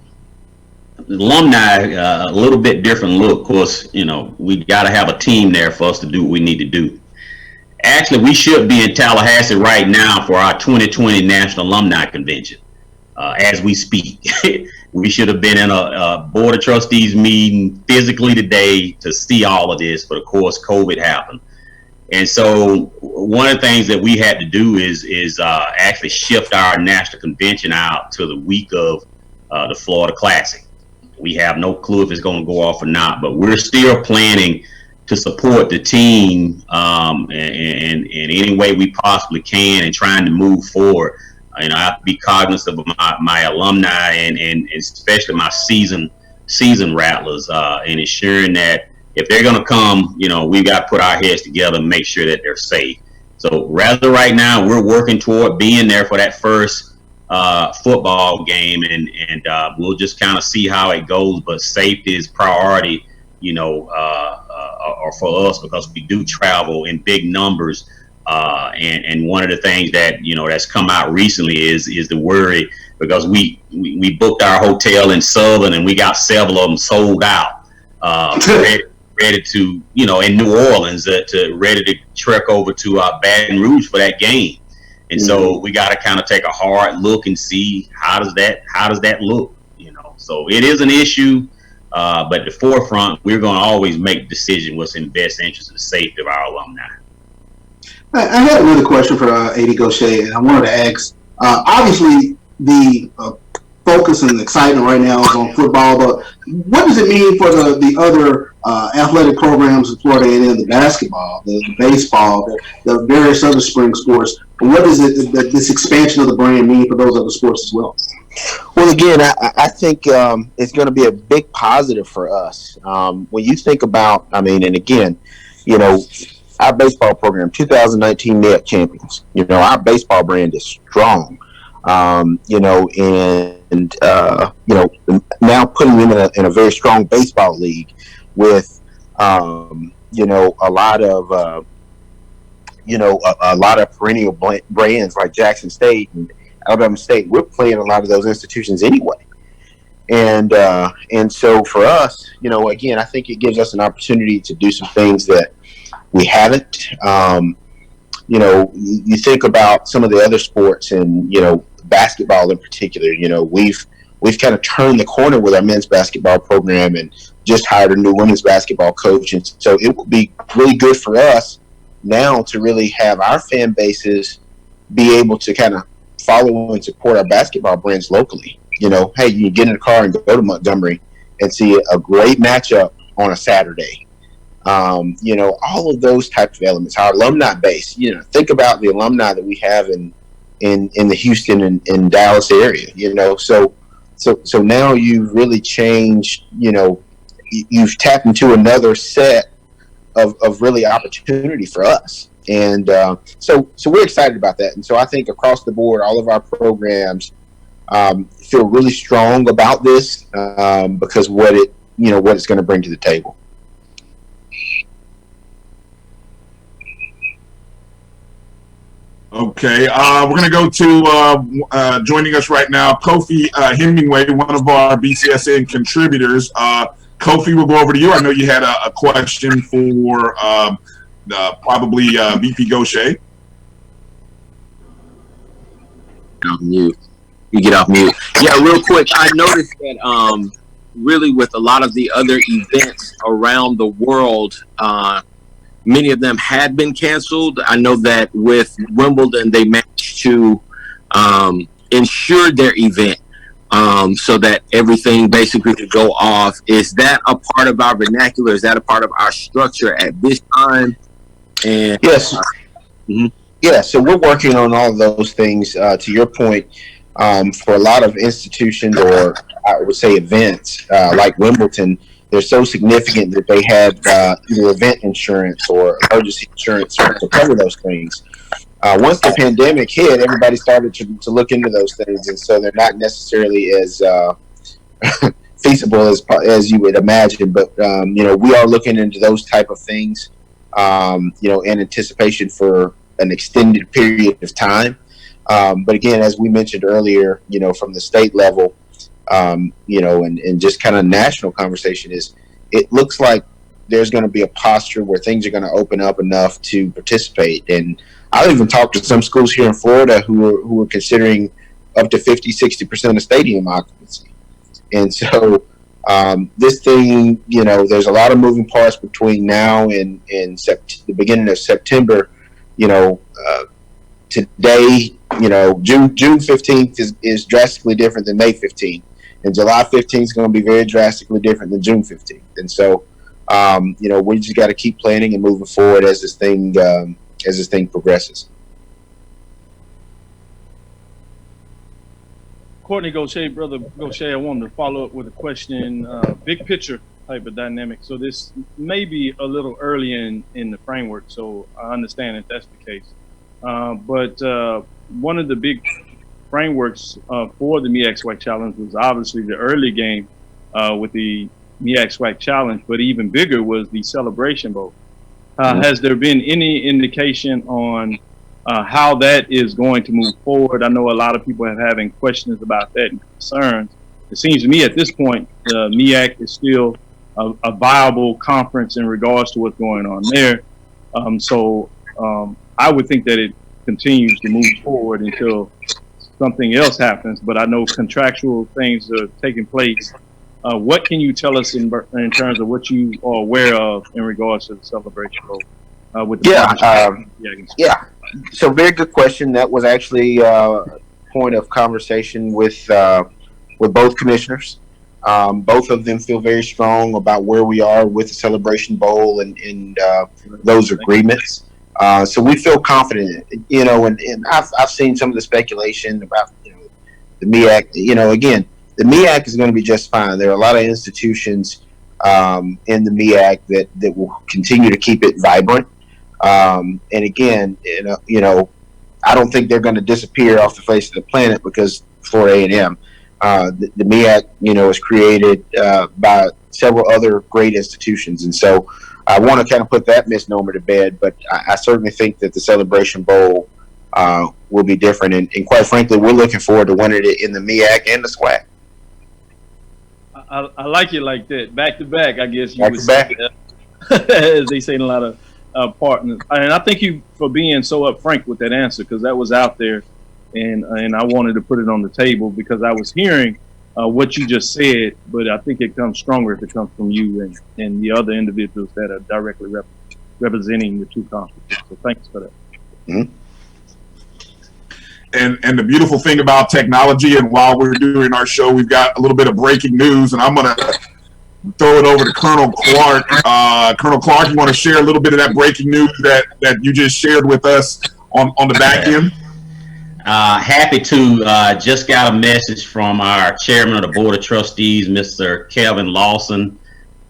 [SPEAKER 14] alumni, a little bit different look. Of course, we got to have a team there for us to do what we need to do. Actually, we should be in Tallahassee right now for our 2020 National Alumni Convention as we speak. We should have been in a Board of Trustees meeting physically today to see all of this, but of course, COVID happened. And so one of the things that we had to do is actually shift our national convention out to the week of the Florida Classic. We have no clue if it's going to go off or not, but we're still planning to support the team in any way we possibly can and trying to move forward. You know, I have to be cognizant of my alumni and especially my season rattlers and ensuring that if they're going to come, you know, we got to put our heads together and make sure that they're safe. So rather right now, we're working toward being there for that first football game, and we'll just kind of see how it goes. But safety is priority, you know, or for us, because we do travel in big numbers. And one of the things that, you know, that's come out recently is the worry, because we booked our hotel in Southern and we got several of them sold out, ready to, you know, in New Orleans, ready to trek over to Baton Rouge for that game. And so we got to kind of take a hard look and see how does that look, you know. So it is an issue, but at the forefront, we're going to always make decisions what's in the best interest of the safety of our alumni.
[SPEAKER 11] I had another question for AD Gosha, and I wanted to ask, obviously the focus and excitement right now is on football, but what does it mean for the other athletic programs in Florida A&M, the basketball, the baseball, the various other spring sports? What does this expansion of the brand mean for those other sports as well?
[SPEAKER 15] Well, again, I think it's going to be a big positive for us. When you think about, I mean, and again, you know, our baseball program, 2019 NET champions, you know, our baseball brand is strong, you know, and you know, now putting them in a very strong baseball league with, you know, a lot of, you know, a lot of perennial brands like Jackson State and Alabama State. We're playing a lot of those institutions anyway. And so for us, you know, again, I think it gives us an opportunity to do some things that we haven't. You know, you think about some of the other sports, and, you know, basketball in particular, you know, we've kind of turned the corner with our men's basketball program and just hired a new women's basketball coach. And so it will be really good for us now to really have our fan bases be able to kind of follow and support our basketball brands locally. You know, hey, you can get in the car and go to Montgomery and see a great matchup on a Saturday. You know, all of those types of elements. Our alumni base, you know, think about the alumni that we have in the Houston and Dallas area, you know. So now you've really changed, you know, you've tapped into another set of really opportunity for us. And so we're excited about that. And so I think across the board, all of our programs feel really strong about this because what it's going to bring to the table.
[SPEAKER 9] Okay, we're going to go to joining us right now, Kofi Hemingway, one of our BCSN contributors. Kofi, we'll go over to you. I know you had a question for probably VP Gosha.
[SPEAKER 16] You get off mute. Yeah, real quick, I noticed that really with a lot of the other events around the world, many of them had been canceled. I know that with Wimbledon, they managed to ensure their event so that everything basically could go off. Is that a part of our vernacular? Is that a part of our structure at this time? And
[SPEAKER 15] yes. Yeah, so we're working on all of those things. To your point, for a lot of institutions, or I would say events like Wimbledon, they're so significant that they had either event insurance or emergency insurance to cover those things. Once the pandemic hit, everybody started to look into those things, and so they're not necessarily as feasible as you would imagine. But you know, we are looking into those type of things, you know, in anticipation for an extended period of time. But again, as we mentioned earlier, you know, from the state level, you know, and just kind of national conversation, is it looks like there's going to be a posture where things are going to open up enough to participate. And I've even talked to some schools here in Florida who are considering up to 50-60% of stadium occupancy. And so this thing, you know, there's a lot of moving parts between now and the beginning of September. You know, today, you know, June 15th is drastically different than May 15th, and July 15th is going to be very drastically different than June 15th. And so, you know, we just got to keep planning and moving forward as this thing progresses.
[SPEAKER 12] Kortne Gosha, brother Gosha, I wanted to follow up with a question, big picture type of dynamic. So this may be a little early in the framework, so I understand that that's the case. But one of the big frameworks for the MEAC SWAC Challenge was obviously the early game with the MEAC SWAC Challenge, but even bigger was the Celebration Bowl. Has there been any indication on how that is going to move forward? I know a lot of people are having questions about that and concerns. It seems to me at this point, the MEAC is still a viable conference in regards to what's going on there. So I would think that it continues to move forward until something else happens, but I know contractual things are taking place. What can you tell us in terms of what you are aware of in regards to the Celebration Bowl? With the
[SPEAKER 15] yeah. So very good question. That was actually a point of conversation with both commissioners. Both of them feel very strong about where we are with the Celebration Bowl and those agreements. So we feel confident, you know, and I've seen some of the speculation about, you know, the MEAC. You know, again, the MEAC is going to be just fine. There are a lot of institutions in the MEAC that will continue to keep it vibrant. And again, you know, I don't think they're going to disappear off the face of the planet because Florida A&M. The MEAC, you know, is created by several other great institutions, and so I want to kind of put that misnomer to bed. But I certainly think that the Celebration Bowl will be different, and quite frankly, we're looking forward to winning it in the MEAC and the SWAC.
[SPEAKER 12] I like it like that, back to back. I guess you
[SPEAKER 15] Back
[SPEAKER 12] would
[SPEAKER 15] to
[SPEAKER 12] say
[SPEAKER 15] back.
[SPEAKER 12] that, as they say in a lot of partners. And I thank you for being so upfront with that answer, because that was out there, and I wanted to put it on the table because I was hearing what you just said, but I think it comes stronger if it comes from you and the other individuals that are directly representing the two conferences. So thanks for that.
[SPEAKER 15] Mm-hmm.
[SPEAKER 9] And the beautiful thing about technology, and while we're doing our show, we've got a little bit of breaking news, and I'm going to throw it over to Colonel Clark. Colonel Clark, you want to share a little bit of that breaking news that you just shared with us on the back end?
[SPEAKER 14] Happy to. Just got a message from our chairman of the Board of Trustees, Mr. Kevin Lawson,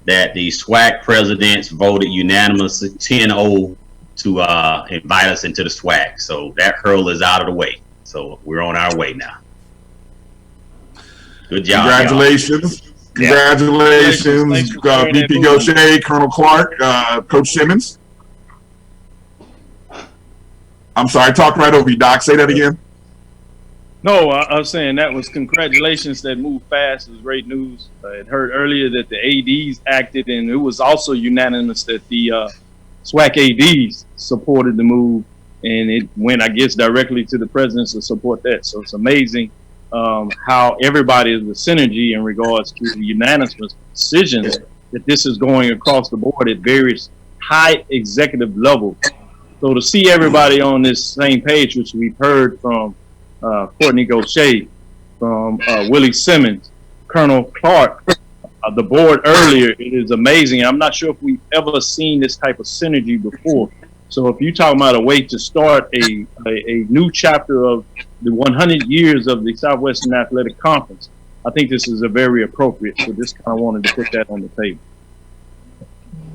[SPEAKER 14] that the SWAC presidents voted unanimously 10-0 to invite us into the SWAC. So that hurdle is out of the way. So we're on our way now. Good job.
[SPEAKER 9] Congratulations.
[SPEAKER 14] Y'all.
[SPEAKER 9] Congratulations, VP Gosha, Colonel Clark, Coach Simmons. I'm sorry, talk right over you, Doc. Say that again.
[SPEAKER 12] No, I was saying that was congratulations. That moved fast. It was great news. I had heard earlier that the ADs acted, and it was also unanimous that the SWAC ADs supported the move, and it went, I guess, directly to the presidents to support that. So it's amazing how everybody is with synergy in regards to the unanimous decisions that this is going across the board at various high executive levels. So to see everybody on this same page, which we've heard from Kortne Gosha, from Willie Simmons, Colonel Clark, the board earlier, it is amazing. I'm not sure if we've ever seen this type of synergy before. So if you're talking about a way to start a new chapter of the 100 years of the Southwestern Athletic Conference, I think this is a very appropriate. So just kind of wanted to put that on the table.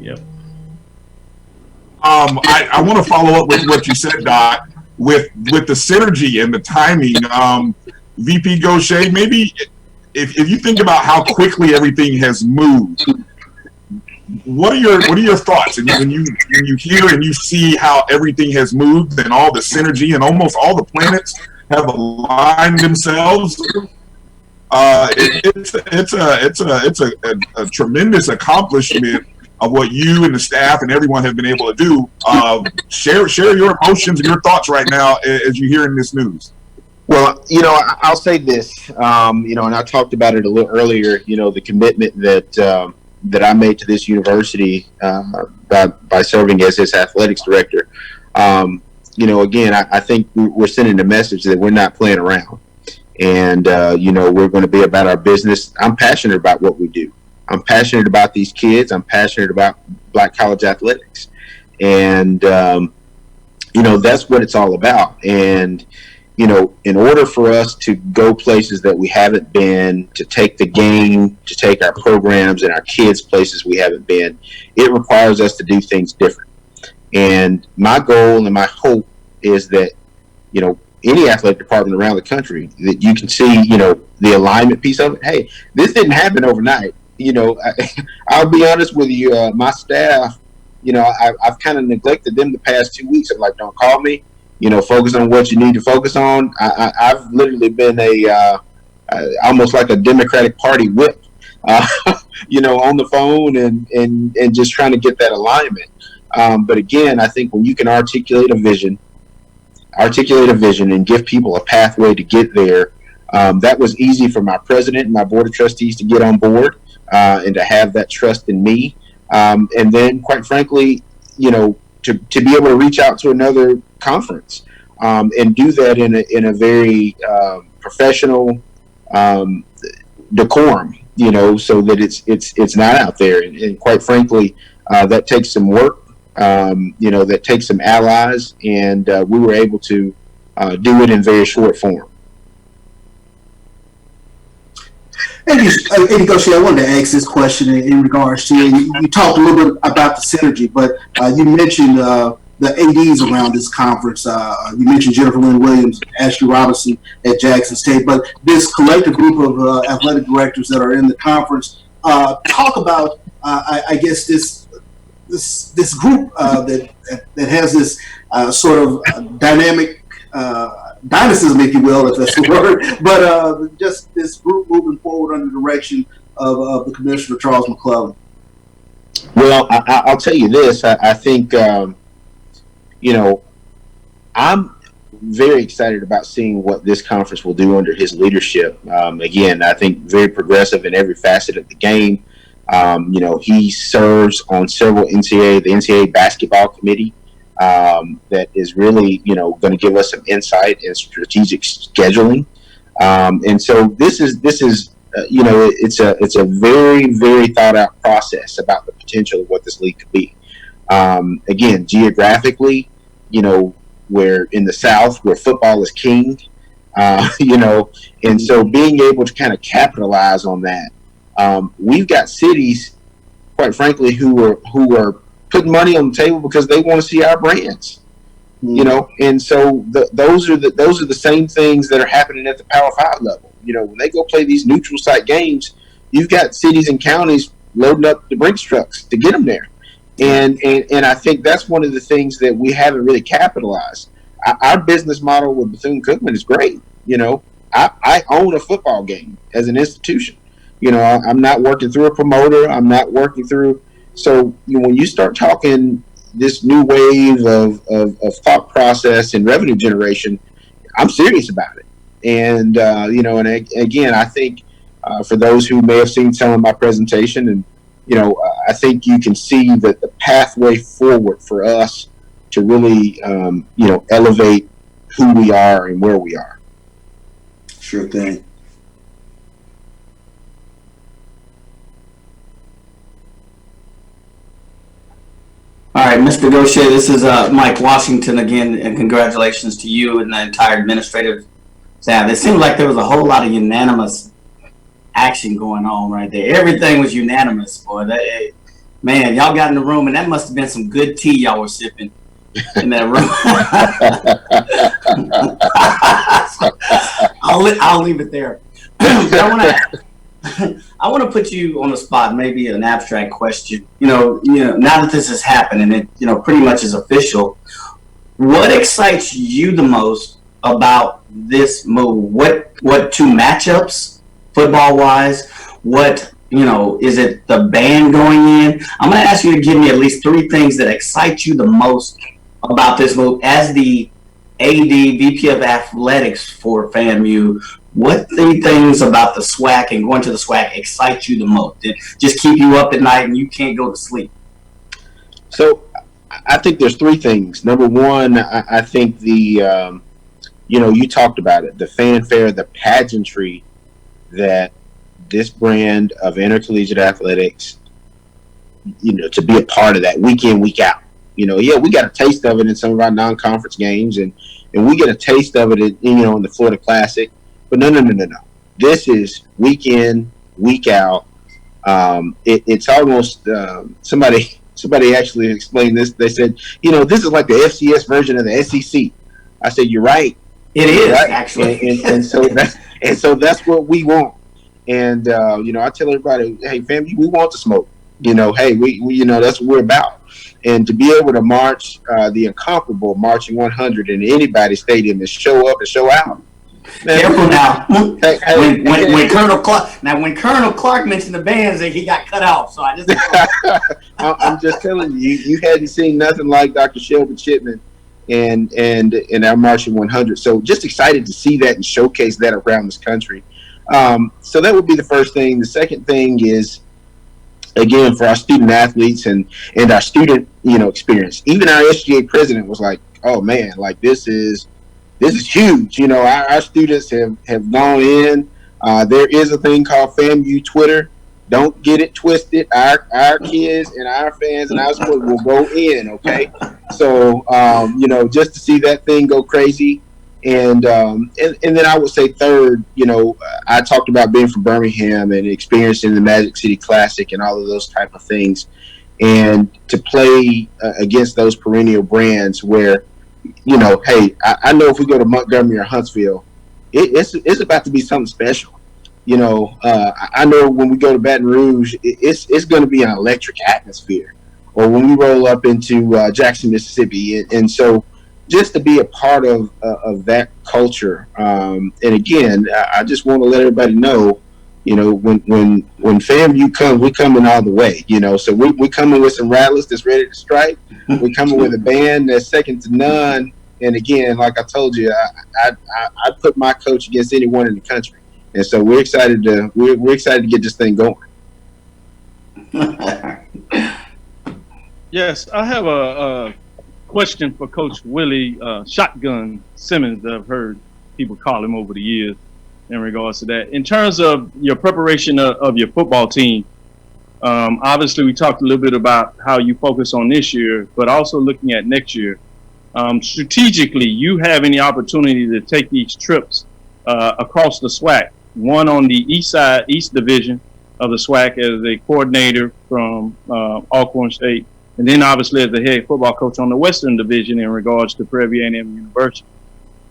[SPEAKER 12] Yep.
[SPEAKER 9] I want to follow up with what you said, Doc, with the synergy and the timing. VP Gosha, maybe if you think about how quickly everything has moved, what are your thoughts? And when you hear and you see how everything has moved and all the synergy and almost all the planets have aligned themselves, it's a tremendous accomplishment of what you and the staff and everyone have been able to do. Share your emotions and your thoughts right now as you're hearing this news.
[SPEAKER 15] Well, I'll say this, and I talked about it a little earlier, the commitment that I made to this university by serving as its athletics director. Again, I think we're sending a message that we're not playing around. And, we're going to be about our business. I'm passionate about what we do. I'm passionate about these kids. I'm passionate about Black college athletics. And, that's what it's all about. And, in order for us to go places that we haven't been, to take the game, to take our programs and our kids places we haven't been, it requires us to do things different. And my goal and my hope is that, any athletic department around the country, that you can see, the alignment piece of it. Hey, this didn't happen overnight. I'll be honest with you, my staff, I've kind of neglected them the past 2 weeks. I'm like, don't call me, focus on what you need to focus on. I've literally been almost like a Democratic Party whip, on the phone and just trying to get that alignment. But again, I think when you can articulate a vision and give people a pathway to get there, that was easy for my president and my board of trustees to get on board and to have that trust in me. And then, quite frankly, to be able to reach out to another conference and do that in a very professional decorum, so that it's not out there. And quite frankly, that takes some work. That takes some allies, and we were able to do it in very short form.
[SPEAKER 11] Eddie Gosha, I wanted to ask this question in regards to, you talked a little bit about the synergy, but you mentioned the ADs around this conference. You mentioned Jennifer Lynn Williams, Ashley Robinson at Jackson State, but this collective group of athletic directors that are in the conference, talk about, I guess, this group that has this sort of dynamic dynamism, if you will, if that's the word, but just this group moving forward under the direction of the Commissioner, Charles McClelland.
[SPEAKER 15] Well, I'll tell you this. I think, I'm very excited about seeing what this conference will do under his leadership. Again, I think very progressive in every facet of the game. He serves on several the NCAA basketball committee that is really, going to give us some insight and strategic scheduling. And so this is it's a very, very thought out process about the potential of what this league could be. Again, geographically, we're in the South where football is king, and so being able to kind of capitalize on that. We've got cities, quite frankly, who are putting money on the table because they want to see our brands, and so those are the same things that are happening at the Power 5 level. When they go play these neutral site games, you've got cities and counties loading up the Brinks trucks to get them there, and I think that's one of the things that we haven't really capitalized. Our business model with Bethune-Cookman is great. I own a football game as an institution. I'm not working through a promoter. I'm not working through. So when you start talking this new wave of thought process and revenue generation, I'm serious about it. And, and again, I think for those who may have seen some of my presentation, and, I think you can see that the pathway forward for us to really, elevate who we are and where we are.
[SPEAKER 11] Sure thing. All right, Mr. Gosha, this is Mike Washington again, and congratulations to you and the entire administrative staff. It seemed like there was a whole lot of unanimous action going on right there. Everything was unanimous, boy. Man, y'all got in the room, and that must have been some good tea y'all were sipping in that room. I'll leave it there. I want to put you on the spot, maybe an abstract question. Now that this has happened and it, pretty much is official, what excites you the most about this move? What two matchups, football wise? What
[SPEAKER 13] Is it the band going in? I'm going to ask you to give me at least 3 things that excite you the most about this move as the AD, VP of Athletics for FAMU. What 3 things about the SWAC and going to the SWAC excite you the most? That just keep you up at night and you can't go to sleep?
[SPEAKER 15] So I think there's 3 things. Number one, I think the, you talked about it, the fanfare, the pageantry that this brand of intercollegiate athletics, to be a part of that week in, week out. We got a taste of it in some of our non-conference games, and we get a taste of it in the Florida Classic. But no. This is week in, week out. It's almost somebody actually explained this. They said, this is like the FCS version of the SEC. I said, you're right.
[SPEAKER 13] It is, right. Actually.
[SPEAKER 15] and so that's what we want. And I tell everybody, hey, family, we want to smoke. Hey, we that's what we're about. And to be able to march the incomparable marching 100 in anybody's stadium and show up and show out. Man,
[SPEAKER 13] careful now. When Colonel Clark mentioned the bands, he got cut off. So I just
[SPEAKER 15] I'm just telling you, you hadn't seen nothing like Dr. Shelby Chipman and our marching 100. So just excited to see that and showcase that around this country. So that would be the first thing. The second thing is, again, for our student athletes and our student, experience. Even our SGA president was like, "Oh man, like this is huge." Our students have gone in. There is a thing called FAMU Twitter. Don't get it twisted. Our kids and our fans and our sport will go in. Okay, so just to see that thing go crazy. And then I would say third, I talked about being from Birmingham and experiencing the Magic City Classic and all of those type of things, and to play against those perennial brands where, hey, I know if we go to Montgomery or Huntsville, it's about to be something special. I know when we go to Baton Rouge, it's going to be an electric atmosphere, or when we roll up into Jackson, Mississippi, and so. Just to be a part of that culture, and again, I just want to let everybody know, when FAMU comes, we coming all the way. So we coming with some rattlers that's ready to strike. We coming with a band that's second to none. And again, like I told you, I put my coach against anyone in the country, and so we're excited to get this thing going.
[SPEAKER 12] Yes, I have a question for Coach Willie Shotgun Simmons that I've heard people call him over the years in regards to that. In terms of your preparation of your football team, obviously we talked a little bit about how you focus on this year, but also looking at next year. Strategically, you have any opportunity to take these trips across the SWAC, one on the East Division of the SWAC as a coordinator from Alcorn State, and then obviously as the head football coach on the Western Division in regards to Prairie View A&M University.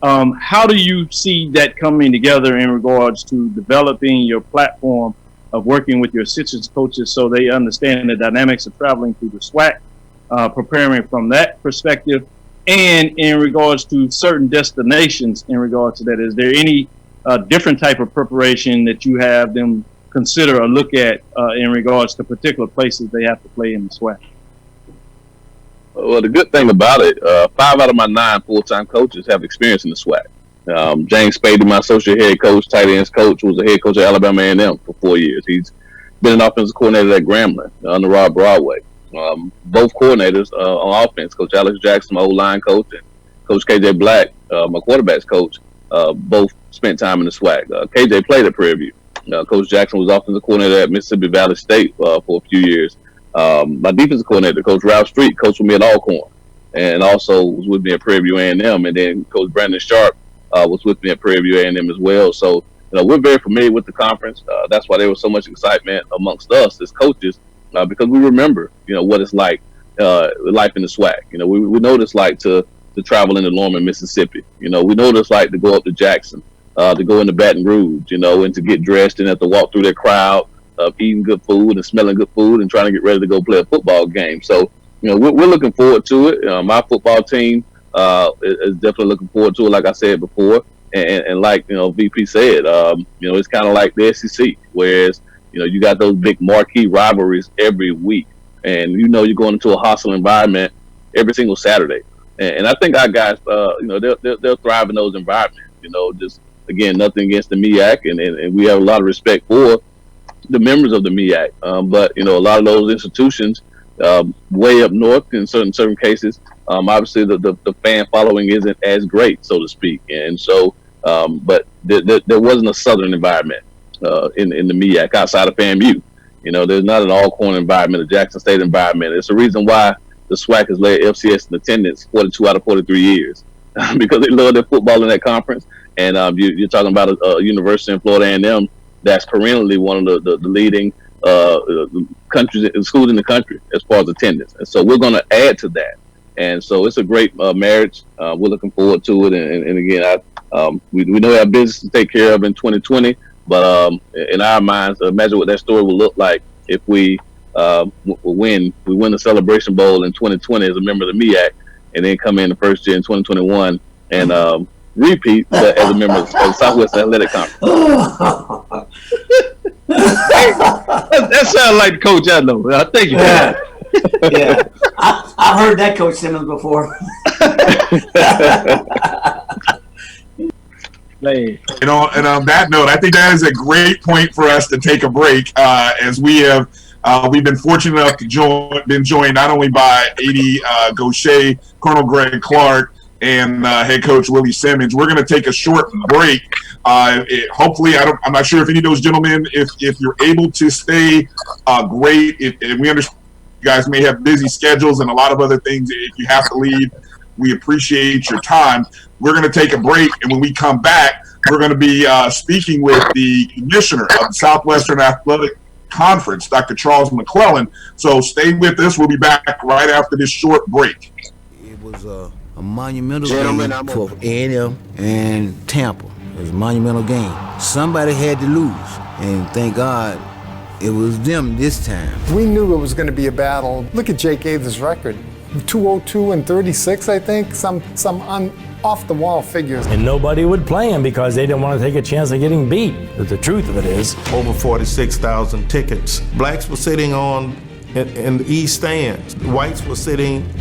[SPEAKER 12] How do you see that coming together in regards to developing your platform of working with your assistant coaches so they understand the dynamics of traveling through the SWAC, preparing from that perspective, and in regards to certain destinations in regards to that? Is there any different type of preparation that you have them consider or look at in regards to particular places they have to play in the SWAC?
[SPEAKER 10] Well, the good thing about it, 5 out of my 9 full-time coaches have experience in the SWAC. James Spady, my associate head coach, tight ends coach, was the head coach at Alabama A&M for 4 years. He's been an offensive coordinator at Grambling under Rob Broadway. Both coordinators on offense, Coach Alex Jackson, my O-line coach, and Coach KJ Black, my quarterbacks coach, both spent time in the SWAC. KJ played at Prairie View. Coach Jackson was offensive coordinator at Mississippi Valley State for a few years. My defensive coordinator, Coach Ralph Street, coached with me at Alcorn, and also was with me at Prairie View A&M. And then Coach Brandon Sharp was with me at Prairie View A&M as well. So, we're very familiar with the conference. That's why there was so much excitement amongst us as coaches, because we remember, what it's like, life in the SWAC. We know what it's like to travel into Norman, Mississippi. We know what it's like to go up to Jackson, to go into Baton Rouge, and to get dressed and have to walk through that crowd of eating good food and smelling good food and trying to get ready to go play a football game. So, we're looking forward to it. My football team is definitely looking forward to it, like I said before. And like, VP said, it's kind of like the SEC, whereas, You know, you got those big marquee rivalries every week, and you know you're going into a hostile environment every single Saturday. And I think our guys, you know, they'll thrive in those environments. You know, just again, nothing against the MEAC, and we have a lot of respect for the members of the MEAC. But you know, a lot of those institutions, way up north in certain cases, obviously the fan following isn't as great, so to speak. And so, but there wasn't a southern environment in the MEAC outside of FAMU. You know, there's not an all-corner environment, a Jackson State environment. It's the reason why the SWAC has led FCS in attendance 42 out of 43 years because they love their football in that conference. And you're talking about a university in Florida A&M that's perennially one of the leading schools in the country as far as attendance. And so we're going to add to that. And so it's a great marriage. We're looking forward to it. And again, we know we have business to take care of in 2020. But in our minds, imagine what that story will look like if we win the Celebration Bowl in 2020 as a member of the MEAC, and then come in the first year in 2021 and repeat as a member of the Southwest Athletic Conference.
[SPEAKER 12] That sounds like the coach I know. Thank you.
[SPEAKER 13] Yeah, I've heard that, Coach Simmons, before.
[SPEAKER 9] You know, and on that note, I think that is a great point for us to take a break, as we have we've been fortunate enough to been joined not only by AD Gosha, Colonel Greg Clark, and head coach Willie Simmons. We're going to take a short break. Hopefully, I'm not sure if any of those gentlemen, if you're able to stay, great. If we understand you guys may have busy schedules and a lot of other things. If you have to leave, we appreciate your time. We're going to take a break, and when we come back, we're going to be speaking with the commissioner of the Southwestern Athletic Conference, Dr. Charles McClelland. So stay with us. We'll be back right after this short break.
[SPEAKER 1] It was a monumental game for A&M and Tampa. It was a monumental game. Somebody had to lose, and thank God it was them this time.
[SPEAKER 2] We knew it was going to be a battle. Look at Jake Aves' record. 202 and 36, I think. Some off-the-wall figures.
[SPEAKER 3] And nobody would play him because they didn't want to take a chance of getting beat. But the truth of it is,
[SPEAKER 4] over 46,000 tickets. Blacks were sitting in the east stands. Whites were sitting